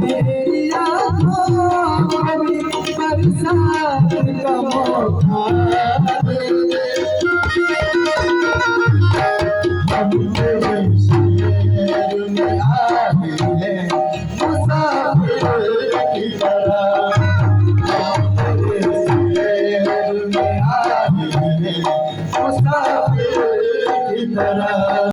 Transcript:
मेरी आँखों में बरसात का मौका दे दे। हम तेरे शहर में आए हैं मुसाफिर की तरह। हम तेरे शहर में आए हैं मुसाफिर की तरह।